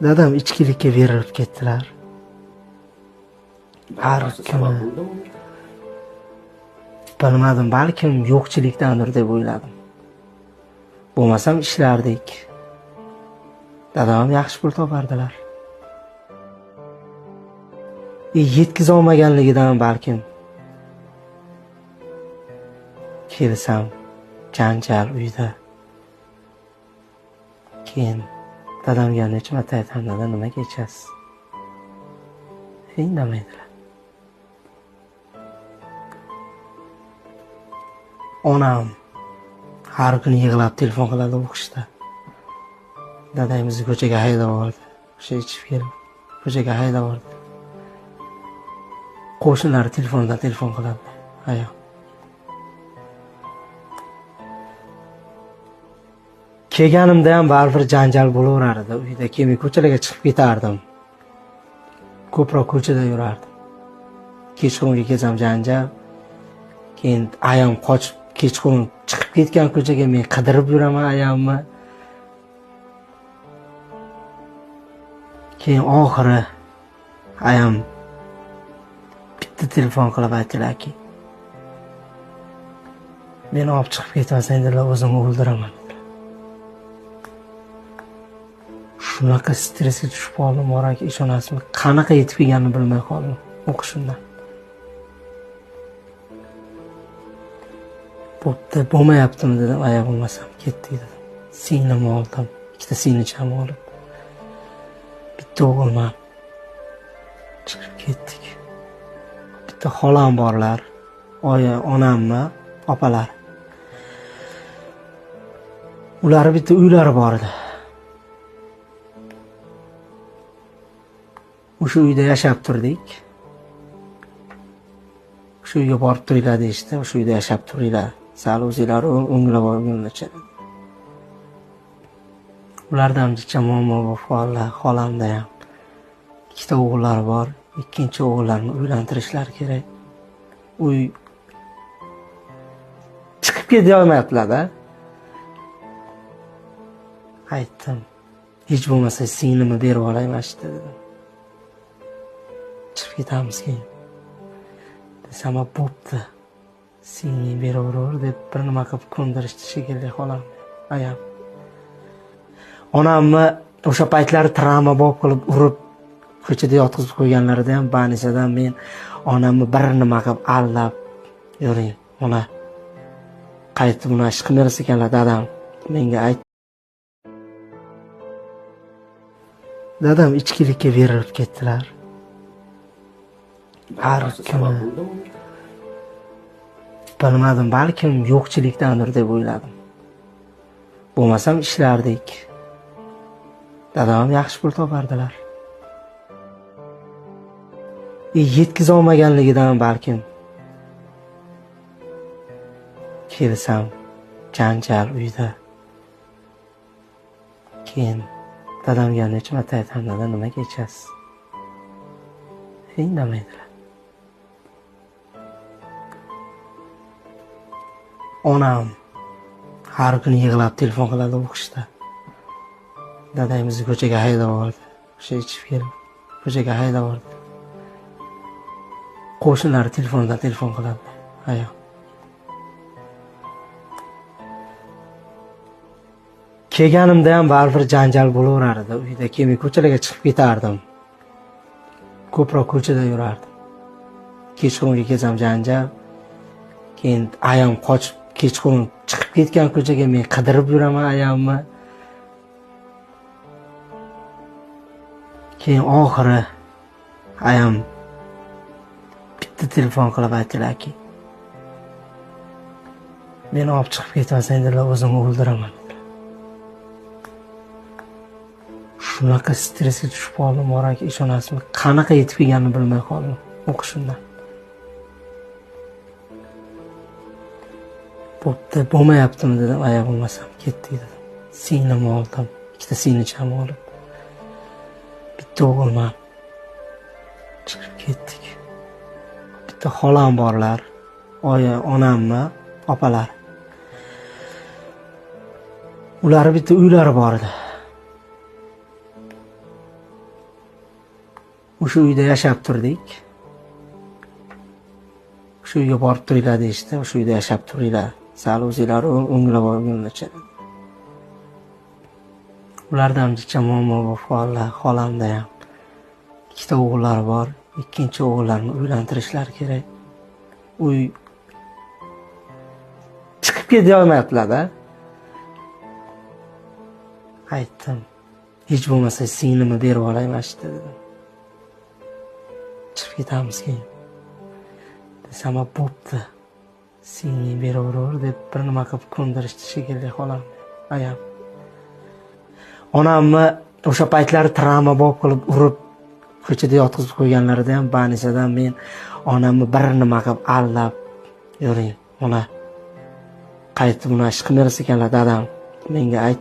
Dadam ichkilikka berilib ketdilar. Har kuni bilmadim, balkim yo'qchilikdandir deb o'yladim. Bo'lmasam ishlardik. Dadam yaxshi pul topardilar. Yetkiza olmaganligidan balkim. Kelsam, janjal uyda. Keyin dadamga necha marta aytaman, dada nimaga ichasiz? Indamaydilar. Onam har kuni yig'lab telefon qiladi o'qishda. Dadamizni ko'chaga haydab yubordi. O'sha ichib kelib, ko'chaga haydab yubordi. Qo'shnilari telefondan telefon qiladi. Ayo. Kelganimda ham baribir janjal bo'laverardi. Uyda kelmay ko'chalarga chiqib ketardim. Ko'proq ko'chada yurardim. Kechqurunga kelsam janjal. Keyin ayam qochib kechqurun chiqib ketgan ko'chaga men qidirib yuraman ayamni. Keyin oxiri ayam bitta telefon qilib aytdilarki, meni olib chiqib ketmasanglar o'zimni o'ldiraman. Shunaqa stressga tushib qoldim, moraki ishonasizmi? Qanaqa yetib kelganini bilmay qoldim o'qishimdan. Bo'pti, bo'lmayaptimi dedim, aya bo'lmasam ketdik dedim. Singlimni oldim, ikkita singlichamni olib. Bitta o'g'ilman. Chiqib ketdik. Bitta xolam borlar, onammi, opalar. Ular bitta uylari bor edi. O'sha uyda yashab turdik. O'sha uyga borib turinglar deyishdi. O'sha uyda yashab turinglar. Sal o'zinglar o'nglab olguncha. Ulardan jicha muammo bor, xolamda ham. Ikkita o'g'illar bor. Ikkinchi o'g'illarni uylantirishlari kerak. Uy chiqib keta olmayaptilar-da. Aytdim. Hech bo'lmasa singlimni berib olayman dedim. Chiqib ketamiz keyin. Desam, bo'pti. Singling beraver deb bir nima qilib ko'ndirishdi shekilli xolam. Ayam. Onamni o'sha paytlari travma bo'lib qilib urib ko'chada yotqizib qo'yganlarida ham banisadan men onamni bir nima qilib allab, "Yuring, ona. Qaytib buni ish qilmaysiz ekanlar dadam." Menga aytdi. Dadam ichkilikka berilib ketdilar. Har kuni bilmadim, balkim yo'qchilikdandir deb o'yladim. Bo'lmasam ishlardik. Dadam yaxshi pul topardilar. Yetkiza olmaganligidan balkim. Kelsam, janjal uyda. Keyin dadamga necha marta aytaman, dada nimaga ichasiz? Indamaydilar. Onam har kuni yig'lab telefon qiladi o'qishda. Dadamizni ko'chaga haydab yubordi. O'sha ichib kelib, ko'chaga haydab yubordi. Qo'shnilari telefondan telefon qiladi. Ayo. Kelganimda ham baribir janjal bo'laverardi. Uyda kelmay ko'chalarga chiqib ketardim. Ko'proq ko'chada yurardim. Kechqurunga kelsam janjal. Keyin ayam qochib kechqurun chiqib ketgan ko'chaga men qidirib yuraman ayamni. Keyin oxiri ayam bitta telefon qilib aytdilarki, meni olib chiqib ketmasanglar o'zimni o'ldiraman. Shunaqa stressga tushib qoldim, moraki ishonasizmi? Qanaqa yetib kelganini bilmay qoldim o'qishimdan. Bo'pti, bo'lmayaptimi dedim, aya bo'lmasam ketdik dedim. Singlimni oldim, ikkita singlichamni olib. Bitta o'g'ilman. Chiqib ketdik. Bitta xolam borlar, onammi, opalar. Ular bitta uylari bor edi. o'sha uyda yashab turdik. O'sha uyga borib turinglar deyishdi. O'sha uyda yashab turinglar. Sal o'zinglar o'nglab olguncha. Ularda ham jicha muammo bor, xolamda ham. Ikkita o'g'illari bor. Ikkinchi o'g'illarni uylantirishlari kerak. Uy chiqib keta olmayaptilar-da. Aytdim. Hech bo'lmasa singlimni berib olayman dedim. Chiqib ketamiz keyin. Desam, bo'pti. Singling beraver deb bir nima qilib ko'ndirishdi shekilli xolam. Ayam. Onamni o'sha paytlari travma bo'lib qilib urib ko'chada yotqizib qo'yganlarida ham banisadan men onamni bir nima qilib allab, "Yuring, ona. Qaytib buni ish qilmaysiz ekanlar, dadam. Menga ayt